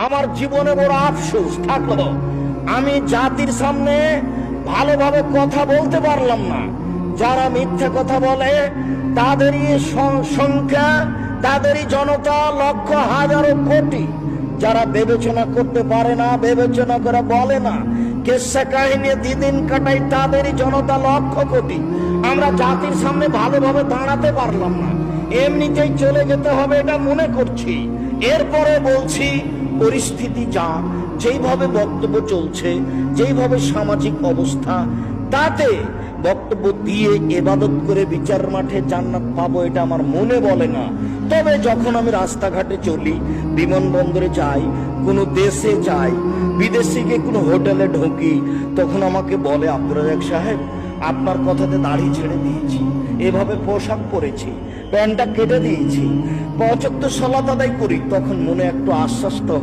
আমার জীবনে বড় আফসোস থাকলো, আমি জাতির সামনে ভালোভাবে কথা বলতে পারলাম না। যারা মিথ্যা কথা বলে তাদেরই সংখ্যা, তাদেরই জনতা লক্ষ হাজারো কোটি। যারা বিবেচনা করতে পারে না, বিবেচনা করে বলে না, কেসা কাহিনী দিন কাটাই, তাদেরই জনতা লক্ষ কোটি। আমরা জাতির সামনে ভালোভাবে দাঁড়াতে পারলাম না, এমনিতেই চলে যেতে হবে এটা মনে করছি। এরপরে বলছি, পরিস্থিতি যা, যেইভাবে বক্তব্য চলছে, যেইভাবে সামাজিক অবস্থা, তাতে বক্তব্য দিয়ে ইবাদত করে বিচার মাঠে জান্নাত পাবো এটা আমার মনে বলে না। তবে যখন আমি রাস্তাঘাটে চলি, বিমানবন্দরে যাই, কোনো দেশে যাই, বিদেশে গিয়ে কোনো হোটেলে ঢুকি, তখন আমাকে বলে, আব্দুর রাজ্জাক সাহেব, আপনার কথাতে দাড়ি ছেড়ে দিয়েছি, এভাবে পোশাক পরেছি, প্যান্টটা কেটে দিয়েছি, ৫ ওয়াক্ত সালাত আদায় করি। তখন মনে একটু আশ্বাস তো